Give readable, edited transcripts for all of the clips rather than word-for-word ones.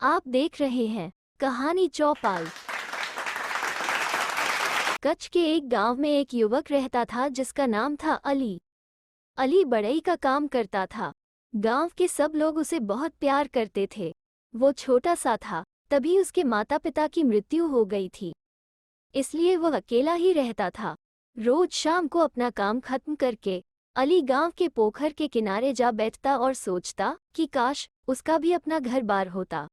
आप देख रहे हैं कहानी चौपाल। कच्छ के एक गांव में एक युवक रहता था जिसका नाम था अली। अली बढ़ई का काम करता था। गांव के सब लोग उसे बहुत प्यार करते थे। वो छोटा सा था, तभी उसके माता पिता की मृत्यु हो गई थी, इसलिए वह अकेला ही रहता था। रोज शाम को अपना काम खत्म करके अली गांव के पोखर के किनारे जा बैठता और सोचता कि काश उसका भी अपना घर बार होता।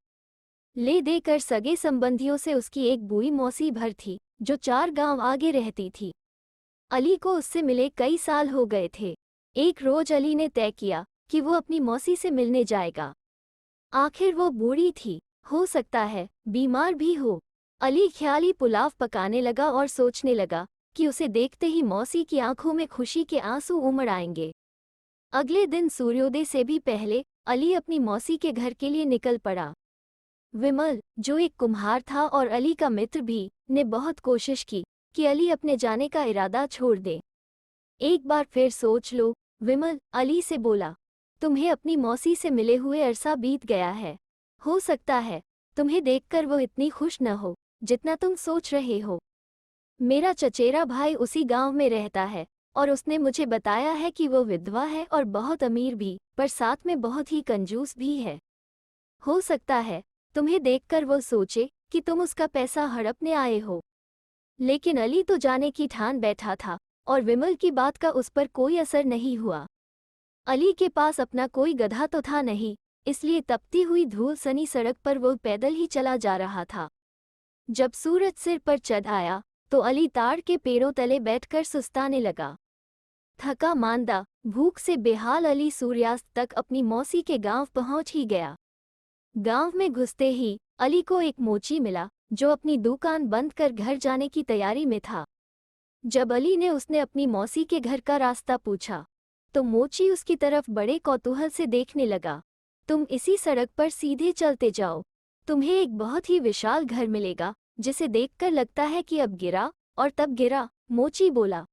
ले देकर सगे संबंधियों से उसकी एक बुई मौसी भर थी जो 4 गांव आगे रहती थी। अली को उससे मिले कई साल हो गए थे। एक रोज अली ने तय किया कि वो अपनी मौसी से मिलने जाएगा। आखिर वो बूढ़ी थी, हो सकता है बीमार भी हो। अली ख्याली पुलाव पकाने लगा और सोचने लगा कि उसे देखते ही मौसी की आंखों में खुशी के आंसू उमड़ आएंगे। अगले दिन सूर्योदय से भी पहले अली अपनी मौसी के घर के लिए निकल पड़ा। विमल, जो एक कुम्हार था और अली का मित्र भी, ने बहुत कोशिश की कि अली अपने जाने का इरादा छोड़ दे। एक बार फिर सोच लो, विमल अली से बोला। तुम्हें अपनी मौसी से मिले हुए अरसा बीत गया है। हो सकता है तुम्हें देखकर वो इतनी खुश न हो जितना तुम सोच रहे हो। मेरा चचेरा भाई उसी गांव में रहता है और उसने मुझे बताया है कि वो विधवा है और बहुत अमीर भी, पर साथ में बहुत ही कंजूस भी है। हो सकता है तुम्हें देखकर वो सोचे कि तुम उसका पैसा हड़पने आए हो। लेकिन अली तो जाने की ठान बैठा था और विमल की बात का उस पर कोई असर नहीं हुआ। अली के पास अपना कोई गधा तो था नहीं, इसलिए तपती हुई धूल सनी सड़क पर वो पैदल ही चला जा रहा था। जब सूरज सिर पर चढ़ आया तो अली ताड़ के पेड़ों तले बैठकर सुस्ताने लगा। थका मांदा, भूख से बेहाल अली सूर्यास्त तक अपनी मौसी के गांव पहुंच ही गया। गांव में घुसते ही अली को एक मोची मिला जो अपनी दुकान बंद कर घर जाने की तैयारी में था। जब अली ने उसने अपनी मौसी के घर का रास्ता पूछा तो मोची उसकी तरफ बड़े कौतूहल से देखने लगा। तुम इसी सड़क पर सीधे चलते जाओ, तुम्हें एक बहुत ही विशाल घर मिलेगा जिसे देखकर लगता है कि अब गिरा और तब गिरा, मोची बोला।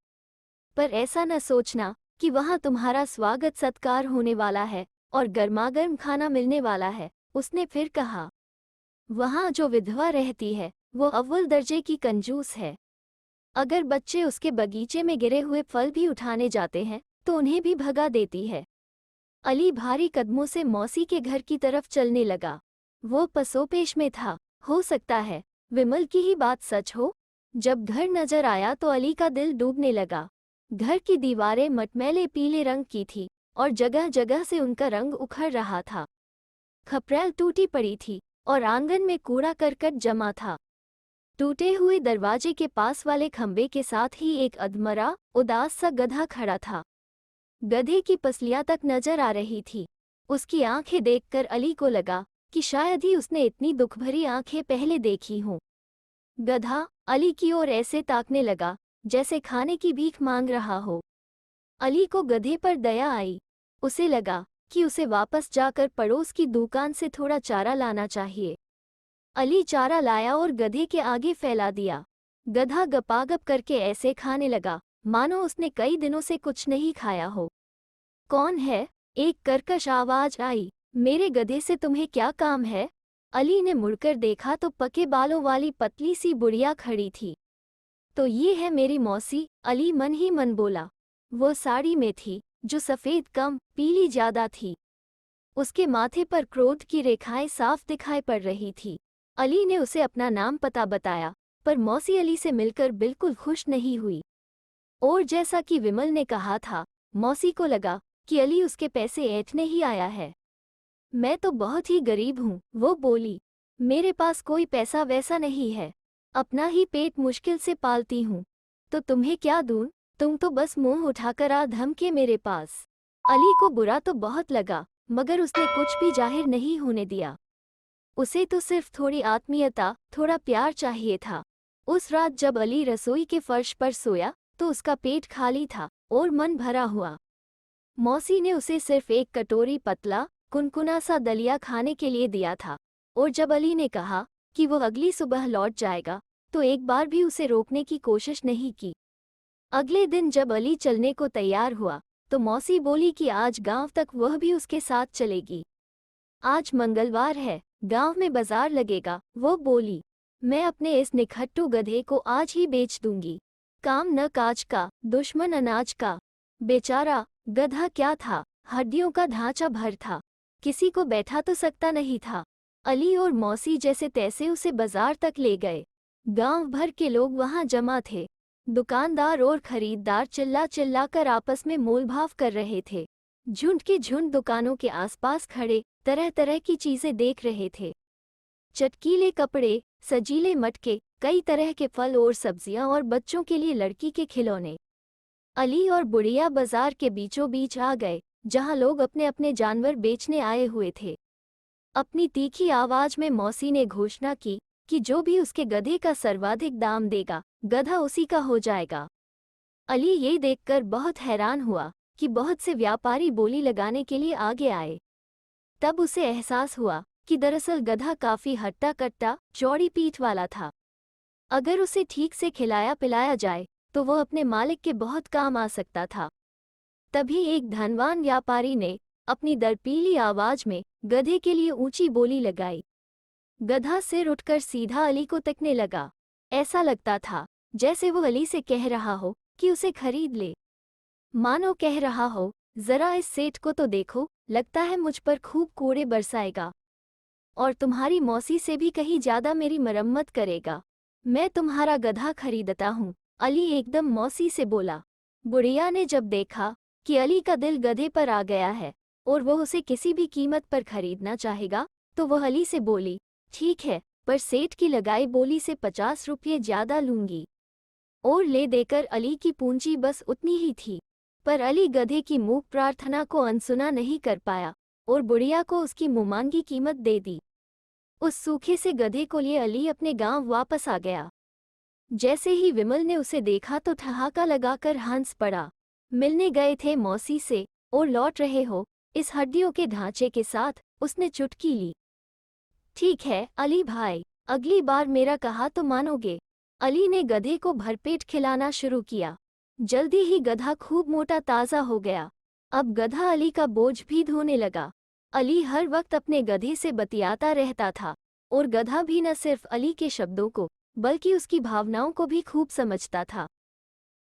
पर ऐसा न सोचना कि वहां तुम्हारा स्वागत सत्कार होने वाला है और गर्मागर्म खाना मिलने वाला है, उसने फिर कहा। वहां जो विधवा रहती है वो अव्वल दर्जे की कंजूस है। अगर बच्चे उसके बगीचे में गिरे हुए फल भी उठाने जाते हैं तो उन्हें भी भगा देती है। अली भारी कदमों से मौसी के घर की तरफ चलने लगा। वो पसोपेश में था, हो सकता है विमल की ही बात सच हो। जब घर नजर आया तो अली का दिल डूबने लगा। घर की दीवारें मटमैले पीले रंग की थी और जगह जगह से उनका रंग उखड़ रहा था। खपरेल टूटी पड़ी थी और आंगन में कूड़ा करकट जमा था। टूटे हुए दरवाजे के पास वाले खंबे के साथ ही एक अधमरा, उदास सा गधा खड़ा था। गधे की पसलियां तक नजर आ रही थी। उसकी आंखें देखकर अली को लगा कि शायद ही उसने इतनी दुखभरी आंखें पहले देखी हों। गधा अली की ओर ऐसे ताकने लगा जैसे खाने की भीख मांग रहा हो। अली को गधे पर दया आई। उसे लगा कि उसे वापस जाकर पड़ोस की दुकान से थोड़ा चारा लाना चाहिए। अली चारा लाया और गधे के आगे फैला दिया। गधा गपागप करके ऐसे खाने लगा मानो उसने कई दिनों से कुछ नहीं खाया हो। कौन है? एक कर्कश आवाज आई। मेरे गधे से तुम्हें क्या काम है? अली ने मुड़कर देखा तो पके बालों वाली पतली सी बुढ़िया खड़ी थी। तो ये है मेरी मौसी, अली मन ही मन बोला। वो साड़ी में थी जो सफ़ेद कम, पीली ज्यादा थी। उसके माथे पर क्रोध की रेखाएं साफ दिखाई पड़ रही थी। अली ने उसे अपना नाम पता बताया, पर मौसी अली से मिलकर बिल्कुल खुश नहीं हुई। और जैसा कि विमल ने कहा था, मौसी को लगा कि अली उसके पैसे ऐंठने ही आया है। मैं तो बहुत ही गरीब हूँ, वो बोली। मेरे पास कोई पैसा वैसा नहीं है, अपना ही पेट मुश्किल से पालती हूँ। तो तुम्हें क्या दूँ? तुम तो बस मुंह उठाकर आ धमके मेरे पास। अली को बुरा तो बहुत लगा, मगर उसने कुछ भी जाहिर नहीं होने दिया। उसे तो सिर्फ थोड़ी आत्मीयता, थोड़ा प्यार चाहिए था। उस रात जब अली रसोई के फर्श पर सोया तो उसका पेट खाली था और मन भरा हुआ। मौसी ने उसे सिर्फ एक कटोरी पतला, कुनकुना सा दलिया खाने के लिए दिया था, और जब अली ने कहा कि वो अगली सुबह लौट जाएगा तो एक बार भी उसे रोकने की कोशिश नहीं की। अगले दिन जब अली चलने को तैयार हुआ तो मौसी बोली कि आज गांव तक वह भी उसके साथ चलेगी। आज मंगलवार है, गांव में बाजार लगेगा, वो बोली। मैं अपने इस निखट्टू गधे को आज ही बेच दूंगी। काम न काज का, दुश्मन अनाज का। बेचारा गधा क्या था, हड्डियों का ढांचा भर था, किसी को बैठा तो सकता नहीं था। अली और मौसी जैसे तैसे उसे बाजार तक ले गए। गांव भर के लोग वहां जमा थे। दुकानदार और खरीददार चिल्ला चिल्ला कर आपस में मोलभाव कर रहे थे। झुंड के झुंड दुकानों के आसपास खड़े तरह तरह की चीजें देख रहे थे। चटकीले कपड़े, सजीले मटके, कई तरह के फल और सब्जियां और बच्चों के लिए लड़की के खिलौने। अली और बुढ़िया बाजार के बीचों बीच आ गए, जहां लोग अपने अपने जानवर बेचने आए हुए थे। अपनी तीखी आवाज में मौसी ने घोषणा की कि जो भी उसके गधे का सर्वाधिक दाम देगा, गधा उसी का हो जाएगा। अली ये देखकर बहुत हैरान हुआ कि बहुत से व्यापारी बोली लगाने के लिए आगे आए। तब उसे एहसास हुआ कि दरअसल गधा काफी हट्टा कट्टा, चौड़ी पीठ वाला था। अगर उसे ठीक से खिलाया पिलाया जाए तो वह अपने मालिक के बहुत काम आ सकता था। तभी एक धनवान व्यापारी ने अपनी दर्पीली आवाज में गधे के लिए ऊंची बोली लगाई। गधा सिर उठकर सीधा अली को तकने लगा। ऐसा लगता था जैसे वो अली से कह रहा हो कि उसे खरीद ले। मानो कह रहा हो, जरा इस सेठ को तो देखो, लगता है मुझ पर खूब कोड़े बरसाएगा और तुम्हारी मौसी से भी कहीं ज्यादा मेरी मरम्मत करेगा। मैं तुम्हारा गधा खरीदता हूँ, अली एकदम मौसी से बोला। बुढ़िया ने जब देखा कि अली का दिल गधे पर आ गया है और वह उसे किसी भी कीमत पर खरीदना चाहेगा, तो वह अली से बोली, ठीक है, पर सेठ की लगाई बोली से 50 रुपये ज्यादा लूंगी। और ले देकर अली की पूंजी बस उतनी ही थी, पर अली गधे की मूक प्रार्थना को अनसुना नहीं कर पाया और बुढ़िया को उसकी मुमांगी कीमत दे दी। उस सूखे से गधे को लिए अली अपने गांव वापस आ गया। जैसे ही विमल ने उसे देखा तो ठहाका लगाकर हंस पड़ा। मिलने गए थे मौसी से और लौट रहे हो इस हड्डियों के ढांचे के साथ, उसने चुटकी ली। ठीक है अली भाई, अगली बार मेरा कहा तो मानोगे। अली ने गधे को भरपेट खिलाना शुरू किया। जल्दी ही गधा खूब मोटा ताज़ा हो गया। अब गधा अली का बोझ भी ढोने लगा। अली हर वक्त अपने गधे से बतियाता रहता था और गधा भी न सिर्फ अली के शब्दों को बल्कि उसकी भावनाओं को भी खूब समझता था।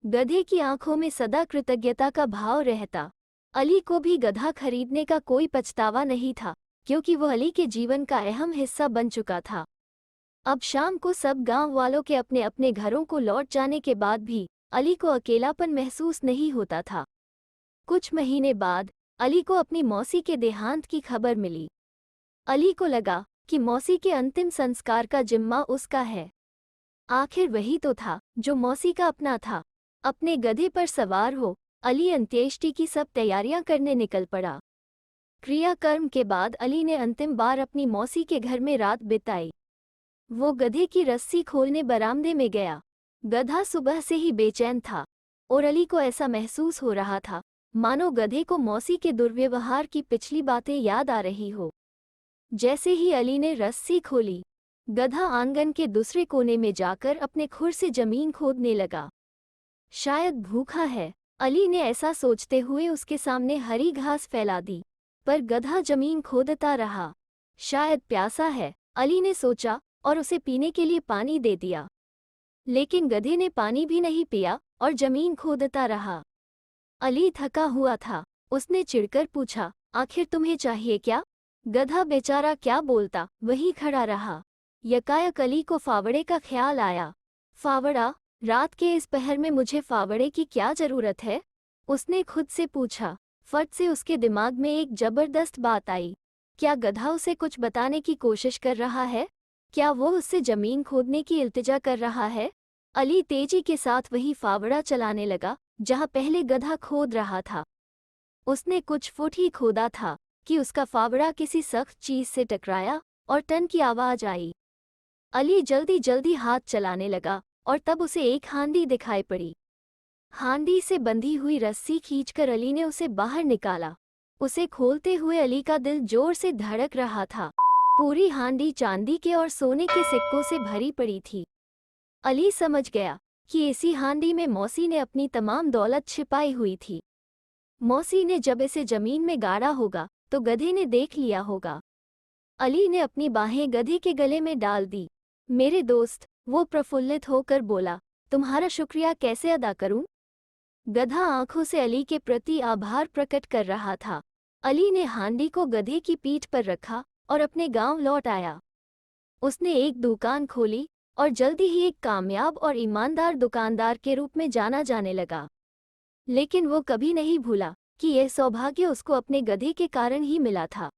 गधे की आंखों में सदा कृतज्ञता का भाव रहता। अली को भी गधा खरीदने का कोई पछतावा नहीं था, क्योंकि वह अली के जीवन का अहम हिस्सा बन चुका था। अब शाम को सब गांव वालों के अपने अपने घरों को लौट जाने के बाद भी अली को अकेलापन महसूस नहीं होता था। कुछ महीने बाद अली को अपनी मौसी के देहांत की खबर मिली। अली को लगा कि मौसी के अंतिम संस्कार का जिम्मा उसका है। आखिर वही तो था जो मौसी का अपना था। अपने गधे पर सवार हो अली अंत्येष्टि की सब तैयारियां करने निकल पड़ा। क्रियाकर्म के बाद अली ने अंतिम बार अपनी मौसी के घर में रात बिताई। वो गधे की रस्सी खोलने बरामदे में गया। गधा सुबह से ही बेचैन था और अली को ऐसा महसूस हो रहा था मानो गधे को मौसी के दुर्व्यवहार की पिछली बातें याद आ रही हो। जैसे ही अली ने रस्सी खोली, गधा आंगन के दूसरे कोने में जाकर अपने खुर से जमीन खोदने लगा। शायद भूखा है, अली ने ऐसा सोचते हुए उसके सामने हरी घास फैला दी, पर गधा जमीन खोदता रहा। शायद प्यासा है, अली ने सोचा और उसे पीने के लिए पानी दे दिया। लेकिन गधे ने पानी भी नहीं पिया और जमीन खोदता रहा। अली थका हुआ था। उसने चिढ़कर पूछा, आखिर तुम्हें चाहिए क्या? गधा बेचारा क्या बोलता, वहीं खड़ा रहा। यकायक अली को फावड़े का ख्याल आया। फावड़ा? रात के इस पहर में मुझे फावड़े की क्या जरूरत है? उसने खुद से पूछा। फट से उसके दिमाग में एक जबरदस्त बात आई। क्या गधा उसे कुछ बताने की कोशिश कर रहा है? क्या वो उससे जमीन खोदने की इल्तिजा कर रहा है? अली तेजी के साथ वही फावड़ा चलाने लगा जहां पहले गधा खोद रहा था। उसने कुछ फुट ही खोदा था कि उसका फावड़ा किसी सख्त चीज से टकराया और टन की आवाज आई। अली जल्दी जल्दी हाथ चलाने लगा और तब उसे एक हांडी दिखाई पड़ी। हांडी से बंधी हुई रस्सी खींचकर अली ने उसे बाहर निकाला। उसे खोलते हुए अली का दिल जोर से धड़क रहा था। पूरी हांडी चांदी के और सोने के सिक्कों से भरी पड़ी थी। अली समझ गया कि इसी हांडी में मौसी ने अपनी तमाम दौलत छिपाई हुई थी। मौसी ने जब इसे जमीन में गाड़ा होगा तो गधे ने देख लिया होगा। अली ने अपनी बाहें गधे के गले में डाल दी। मेरे दोस्त, वो प्रफुल्लित होकर बोला, तुम्हारा शुक्रिया कैसे अदा करूं? गधा आंखों से अली के प्रति आभार प्रकट कर रहा था। अली ने हांडी को गधे की पीठ पर रखा और अपने गांव लौट आया। उसने एक दुकान खोली और जल्दी ही एक कामयाब और ईमानदार दुकानदार के रूप में जाना जाने लगा। लेकिन वो कभी नहीं भूला कि यह सौभाग्य उसको अपने गधे के कारण ही मिला था।